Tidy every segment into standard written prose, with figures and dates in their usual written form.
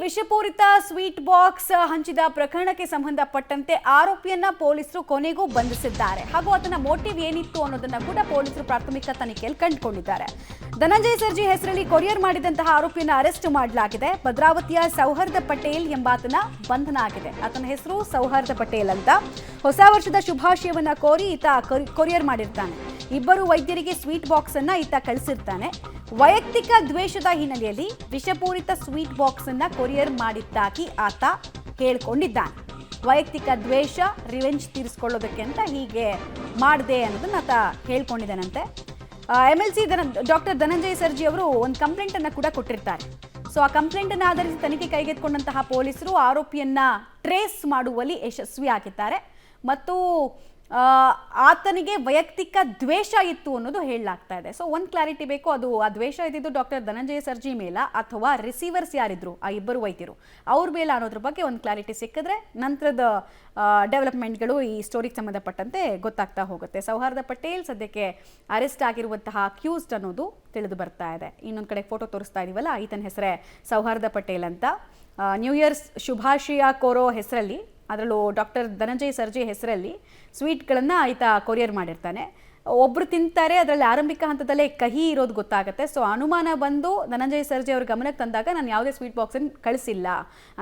ವಿಷಪೂರಿತ sweet box ಹಂಚಿದ ಪ್ರಕರಣಕ್ಕೆ ಸಂಬಂಧಪಟ್ಟಂತೆ ಆರೋಪಿಯನ್ನ ಪೊಲೀಸರು ಕೊನೆಗೂ ಬಂಧಿಸಿದ್ದಾರೆ ಹಾಗೂ ಅದನ್ನ ಮೋಟಿವ್ ಏನಿತ್ತು ಅನ್ನೋದನ್ನ ಕೂಡ ಪೊಲೀಸರು ಪ್ರಾಥಮಿಕ ತನಿಖೆಯಲ್ಲಿ ಕಂಡುಕೊಂಡಿದ್ದಾರೆ. ಧನಂಜಯ ಸರ್ಜಿ ಹೆಸರಲ್ಲಿ ಕೊರಿಯರ್ ಮಾಡಿದಂತಹ ಆರೋಪಿಯನ್ನ ಅರೆಸ್ಟ್ ಮಾಡಲಾಗಿದೆ. ಭದ್ರಾವತಿಯ ಸೌಹಾರ್ದ ಪಟೇಲ್ ಎಂಬಾತನ ಬಂಧನ ಆಗಿದೆ. ಆತನ ಹೆಸರು ಸೌಹಾರ್ದ ಪಟೇಲ್ ಅಂತ. ಹೊಸ ವರ್ಷದ ಶುಭಾಶಯವನ್ನ ಕೋರಿ ಈತ ಕೊರಿಯರ್ ಮಾಡಿರ್ತಾನೆ. ಇಬ್ಬರು ವೈದ್ಯರಿಗೆ ಸ್ವೀಟ್ ಬಾಕ್ಸ್ ಅನ್ನ ಈತ ಕಳಿಸಿರ್ತಾನೆ. ವೈಯಕ್ತಿಕ ದ್ವೇಷದ ಹಿನ್ನೆಲೆಯಲ್ಲಿ ವಿಷಪೂರಿತ ಸ್ವೀಟ್ ಬಾಕ್ಸ್ ಅನ್ನ ಕೊರಿಯರ್ ಮಾಡಿದ್ದಾಗಿ ಆತ ಹೇಳಿಕೊಂಡಿದ್ದಾನೆ. ವೈಯಕ್ತಿಕ ದ್ವೇಷ, ರಿವೆಂಜ್ ತೀರಿಸಿಕೊಳ್ಳೋದಕ್ಕೆ ಅಂತ ಹೀಗೆ ಮಾಡಿದೆ ಅನ್ನೋದನ್ನ ಆತ ಹೇಳ್ಕೊಂಡಿದ್ದಾನಂತೆ. MLC ಡಾಕ್ಟರ್ ಧನಂಜಯ ಸರ್ಜಿ ಅವರು ಒಂದು ಕಂಪ್ಲೇಂಟ್ ಅನ್ನ ಕೂಡ ಕೊಟ್ಟಿರ್ತಾರೆ. ಸೊ ಆ ಕಂಪ್ಲೇಂಟ್ ಅನ್ನು ಆಧರಿಸಿ ತನಿಖೆ ಕೈಗೆತ್ತಿಕೊಂಡಂತಹ ಪೊಲೀಸರು ಆರೋಪಿಯನ್ನ ಟ್ರೇಸ್ ಮಾಡುವಲ್ಲಿ ಯಶಸ್ವಿಯಾಗಿದ್ದಾರೆ ಮತ್ತು ಆತನಿಗೆ ವೈಯಕ್ತಿಕ ದ್ವೇಷ ಇತ್ತು ಅನ್ನೋದು ಹೇಳಲಾಗ್ತಾ ಇದೆ. ಸೊ ಒಂದು ಕ್ಲಾರಿಟಿ ಬೇಕು, ಅದು ಆ ದ್ವೇಷ ಇದ್ದಿದ್ದು ಡಾಕ್ಟರ್ ಧನಂಜಯ ಸರ್ಜಿ ಮೇಲ ಅಥವಾ ರಿಸೀವರ್ಸ್ ಯಾರಿದ್ರು ಆ ಇಬ್ಬರು ವೈದ್ಯರು ಅವ್ರ ಮೇಲೆ ಅನ್ನೋದ್ರ ಬಗ್ಗೆ ಒಂದು ಕ್ಲಾರಿಟಿ ಸಿಕ್ಕಿದ್ರೆ ನಂತರದ ಡೆವಲಪ್ಮೆಂಟ್ಗಳು ಈ ಸ್ಟೋರಿಗೆ ಸಂಬಂಧಪಟ್ಟಂತೆ ಗೊತ್ತಾಗ್ತಾ ಹೋಗುತ್ತೆ. ಸೌಹಾರ್ದ ಪಟೇಲ್ ಸದ್ಯಕ್ಕೆ ಅರೆಸ್ಟ್ ಆಗಿರುವಂತಹ ಅಕ್ಯೂಸ್ಡ್ ಅನ್ನೋದು ತಿಳಿದು ಬರ್ತಾ ಇದೆ. ಇನ್ನೊಂದು ಕಡೆ ಫೋಟೋ ತೋರಿಸ್ತಾ ಇದೀವಲ್ಲ, ಈತನ ಹೆಸರೇ ಸೌಹಾರ್ದ ಪಟೇಲ್ ಅಂತ. ನ್ಯೂ ಇಯರ್ಸ್ ಶುಭಾಶಯ ಕೋರೋ ಹೆಸರಲ್ಲಿ, ಅದರಲ್ಲೂ ಡಾಕ್ಟರ್ ಧನಂಜಯ ಸರ್ಜಿ ಹೆಸರಲ್ಲಿ ಸ್ವೀಟ್ಗಳನ್ನು ಈತ ಕೊರಿಯರ್ ಮಾಡಿರ್ತಾನೆ. ಒಬ್ಬರು ತಿಂತಾರೆ, ಅದರಲ್ಲಿ ಆರಂಭಿಕ ಹಂತದಲ್ಲೇ ಕಹಿ ಇರೋದು ಗೊತ್ತಾಗುತ್ತೆ. ಸೊ ಅನುಮಾನ ಬಂದು ಧನಂಜಯ ಸರ್ಜಿ ಅವ್ರ ಗಮನಕ್ಕೆ ತಂದಾಗ ನಾನು ಯಾವುದೇ ಸ್ವೀಟ್ ಬಾಕ್ಸನ್ನು ಕಳಿಸಿಲ್ಲ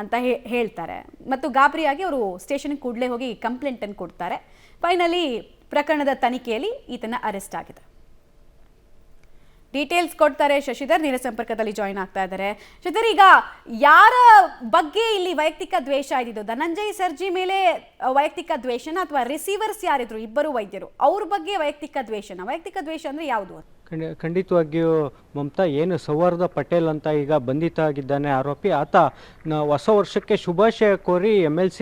ಅಂತ ಹೇಳ್ತಾರೆ ಮತ್ತು ಗಾಬರಿಯಾಗಿ ಅವರು ಸ್ಟೇಷನ್ಗೆ ಕೂಡಲೇ ಹೋಗಿ ಕಂಪ್ಲೇಂಟನ್ನು ಕೊಡ್ತಾರೆ. ಫೈನಲಿ ಪ್ರಕರಣದ ತನಿಖೆಯಲ್ಲಿ ಈತನ ಅರೆಸ್ಟ್ ಆಗಿದೆ. ಡೀಟೇಲ್ಸ್ ಕೊಡ್ತಾರೆ ಶಶಿಧರ್, ನೇರ ಸಂಪರ್ಕದಲ್ಲಿ ಜಾಯಿನ್ ಆಗ್ತಾ ಇದ್ದಾರೆ. ಶಶಿಧರ್, ಈಗ ಯಾರ ಬಗ್ಗೆ ಇಲ್ಲಿ ವೈಯಕ್ತಿಕ ದ್ವೇಷ ಇದ್ದಿದ್ದು? ಧನಂಜಯ ಸರ್ಜಿ ಮೇಲೆ ವೈಯಕ್ತಿಕ ದ್ವೇಷನ ಅಥವಾ ರಿಸೀವರ್ಸ್ ಯಾರಿದ್ರು ಇಬ್ಬರು ವೈದ್ಯರು ಅವ್ರ ಬಗ್ಗೆ ವೈಯಕ್ತಿಕ ದ್ವೇಷನ? ವೈಯಕ್ತಿಕ ದ್ವೇಷ ಅಂದ್ರೆ ಯಾವುದು? ಖಂಡಿತವಾಗಿಯೂ ಮಮತಾ, ಏನು ಸೌಹಾರ್ದ ಪಟೇಲ್ ಅಂತ ಈಗ ಬಂಧಿತ ಆಗಿದ್ದಾನೆ ಆರೋಪಿ, ಆತ ಹೊಸ ವರ್ಷಕ್ಕೆ ಶುಭಾಶಯ ಕೋರಿ MLC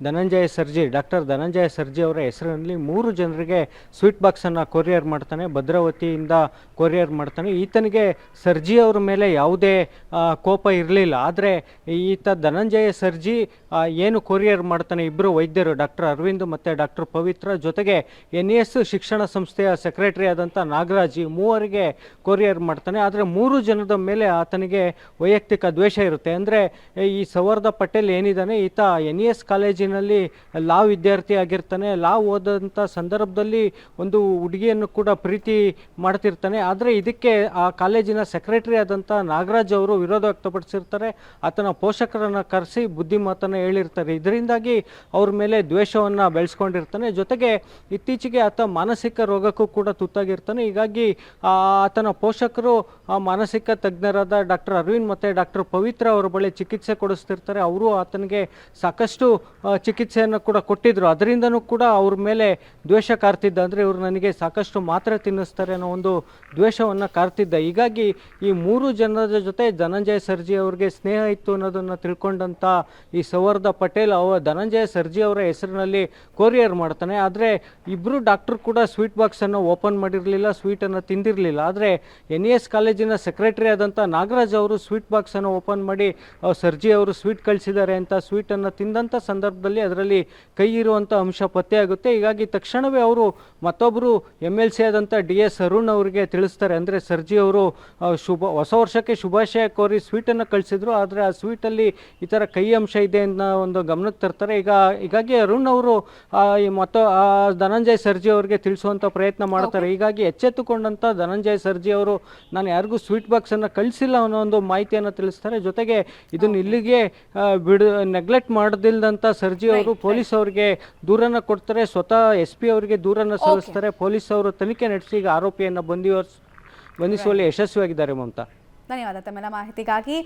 ಧನಂಜಯ ಸರ್ಜಿ, ಡಾಕ್ಟರ್ ಧನಂಜಯ ಸರ್ಜಿ ಅವರ ಹೆಸರಿನಲ್ಲಿ 3 ಜನರಿಗೆ ಸ್ವೀಟ್ ಬಾಕ್ಸನ್ನು ಕೊರಿಯರ್ ಮಾಡ್ತಾನೆ. ಭದ್ರಾವತಿಯಿಂದ ಕೊರಿಯರ್ ಮಾಡ್ತಾನೆ. ಈತನಿಗೆ ಸರ್ಜಿ ಅವ್ರ ಮೇಲೆ ಯಾವುದೇ ಕೋಪ ಇರಲಿಲ್ಲ. ಆದರೆ ಈತ ಧನಂಜಯ ಸರ್ಜಿ ಏನು ಕೊರಿಯರ್ ಮಾಡ್ತಾನೆ, ಇಬ್ಬರು ವೈದ್ಯರು ಡಾಕ್ಟರ್ ಅರವಿಂದ್ ಮತ್ತು ಡಾಕ್ಟರ್ ಪವಿತ್ರ, ಜೊತೆಗೆ NES ಶಿಕ್ಷಣ ಸಂಸ್ಥೆಯ ಸೆಕ್ರೆಟರಿ ಆದಂಥ ನಾಗರಾಜ್, ಈ ಮೂವರಿಗೆ ಕೊರಿಯರ್ ಮಾಡ್ತಾನೆ. ಆದರೆ 3 ಜನದ ಮೇಲೆ ಆತನಿಗೆ ವೈಯಕ್ತಿಕ ದ್ವೇಷ ಇರುತ್ತೆ. ಅಂದರೆ ಈ ಸೌಹಾರ್ದ ಪಟೇಲ್ ಏನಿದ್ದಾನೆ, ಈತ NES ಕಾಲೇಜಿನಲ್ಲಿ ಲಾ ವಿದ್ಯಾರ್ಥಿ ಆಗಿರ್ತಾನೆ. ಲಾ ಓದಂಥ ಸಂದರ್ಭದಲ್ಲಿ ಒಂದು ಹುಡುಗಿಯನ್ನು ಕೂಡ ಪ್ರೀತಿ ಮಾಡ್ತಿರ್ತಾನೆ. ಆದರೆ ಇದಕ್ಕೆ ಆ ಕಾಲೇಜಿನ ಸೆಕ್ರೆಟರಿ ಆದಂಥ ನಾಗರಾಜ್ ಅವರು ವಿರೋಧ ವ್ಯಕ್ತಪಡಿಸಿರ್ತಾರೆ. ಆತನ ಪೋಷಕರನ್ನು ಕರೆಸಿ ಬುದ್ಧಿ ಮಾತನ್ನು ಹೇಳಿರ್ತಾರೆ. ಇದರಿಂದಾಗಿ ಅವ್ರ ಮೇಲೆ ದ್ವೇಷವನ್ನು ಬೆಳೆಸ್ಕೊಂಡಿರ್ತಾನೆ. ಜೊತೆಗೆ ಇತ್ತೀಚೆಗೆ ಆತ ಮಾನಸಿಕ ರೋಗಕ್ಕೂ ಕೂಡ ತುತ್ತಾಗಿರ್ತಾನೆ. ಹೀಗಾಗಿ ಆತನ ಪೋಷಕರು ಮಾನಸಿಕ ತಜ್ಞರಾದ ಡಾಕ್ಟರ್ ಅರವಿಂದ್ ಮತ್ತು ಡಾಕ್ಟರ್ ಪವಿತ್ರ ಅವರ ಬಳಿ ಚಿಕಿತ್ಸೆ ಕೊಡಿಸ್ತಿರ್ತಾರೆ. ಅವರು ಆತನಿಗೆ ಸಾಕಷ್ಟು ಚಿಕಿತ್ಸೆಯನ್ನು ಕೂಡ ಕೊಟ್ಟಿದ್ದರು. ಅದರಿಂದನೂ ಕೂಡ ಅವ್ರ ಮೇಲೆ ದ್ವೇಷ ಕಾರ್ತಿದ್ದ. ಅಂದರೆ ಇವರು ನನಗೆ ಸಾಕಷ್ಟು ಮಾತ್ರೆ ತಿನ್ನಿಸ್ತಾರೆ ಅನ್ನೋ ಒಂದು ದ್ವೇಷವನ್ನು ಕಾರ್ತಿದ್ದ. ಹೀಗಾಗಿ ಈ 3 ಜನರ ಜೊತೆ ಧನಂಜಯ ಸರ್ಜಿ ಅವ್ರಿಗೆ ಸ್ನೇಹ ಇತ್ತು ಅನ್ನೋದನ್ನು ತಿಳ್ಕೊಂಡಂಥ ಈ ಸೌಹಾರ್ದ ಪಟೇಲ್ ಧನಂಜಯ ಸರ್ಜಿ ಅವರ ಹೆಸರಿನಲ್ಲಿ ಕೊರಿಯರ್ ಮಾಡ್ತಾನೆ. ಆದರೆ ಇಬ್ಬರು ಡಾಕ್ಟರ್ ಕೂಡ ಸ್ವೀಟ್ ಬಾಕ್ಸನ್ನು ಓಪನ್ ಮಾಡಿರಲಿಲ್ಲ, ಸ್ವೀಟನ್ನು ತಿಂದಿರಲಿಲ್ಲ. ಆದರೆ NES ಕಾಲೇಜಿನ ಸೆಕ್ರೆಟರಿ ಆದಂಥ ನಾಗರಾಜ್ ಅವರು ಸ್ವೀಟ್ ಬಾಕ್ಸನ್ನು ಓಪನ್ ಮಾಡಿ ಸರ್ಜಿ ಅವರು ಸ್ವೀಟ್ ಕಳಿಸಿದ್ದಾರೆ ಅಂತ ಸ್ವೀಟನ್ನು ತಿಂದಂಥ ಸಂದರ್ಭದಲ್ಲಿ ಅದರಲ್ಲಿ ಕೈ ಇರುವಂಥ ಅಂಶ ಪತ್ತೆಯಾಗುತ್ತೆ. ಹೀಗಾಗಿ ತಕ್ಷಣವೇ ಅವರು ಮತ್ತೊಬ್ಬರು MLC ಆದಂಥ DS ಅರುಣ್ ಅವರಿಗೆ ತಿಳಿಸ್ತಾರೆ. ಅಂದರೆ ಸರ್ಜಿ ಅವರು ಹೊಸ ವರ್ಷಕ್ಕೆ ಶುಭಾಶಯ ಕೋರಿ ಸ್ವೀಟನ್ನು ಕಳಿಸಿದ್ರು, ಆದರೆ ಆ ಸ್ವೀಟಲ್ಲಿ ಈ ಥರ ಕೈ ಅಂಶ ಇದೆ ಅನ್ನೋ ಒಂದು ಗಮನಕ್ಕೆ ತರ್ತಾರೆ. ಹೀಗಾಗಿ ಅರುಣ್ ಅವರು ಮತ್ತು ಧನಂಜಯ ಸರ್ಜಿ ಅವರಿಗೆ ತಿಳಿಸುವಂಥ ಪ್ರಯತ್ನ ಮಾಡ್ತಾರೆ. ಹೀಗಾಗಿ ಎಚ್ಚೆತ್ತುಕೊಂಡಂಥ ಧನಂಜಯ ಸರ್ಜಿ ಅವರು ನಾನು ಯಾರಿಗೂ ಸ್ವೀಟ್ ಬಾಕ್ಸನ್ನು ಕಳಿಸಿಲ್ಲ ಅನ್ನೋ ಒಂದು ಮಾಹಿತಿಯನ್ನು ತಿಳಿಸ್ತಾರೆ. ಜೊತೆಗೆ ಇದನ್ನು ಇಲ್ಲಿಗೆ ನೆಗ್ಲೆಕ್ಟ್ ಮಾಡದಿಲ್ಲದಂಥ ಸರ್ಜಿ ಅವರು ಪೊಲೀಸ್ ಅವರಿಗೆ ದೂರನ್ನು ಕೊಡ್ತಾರೆ. ಸ್ವತಃ SP ಅವರಿಗೆ ದೂರನ್ನು ಸಲ್ಲಿಸ್ತಾರೆ. ಪೊಲೀಸ್ ಅವರು ತನಿಖೆ ನಡೆಸಿ ಈಗ ಆರೋಪಿಯನ್ನು ಬಂಧಿಸುವಲ್ಲಿ ಯಶಸ್ವಿಯಾಗಿದ್ದಾರೆ. ಮಮತಾ, ಧನ್ಯವಾದ ತಮ್ಮೆಲ್ಲ ಮಾಹಿತಿಗಾಗಿ.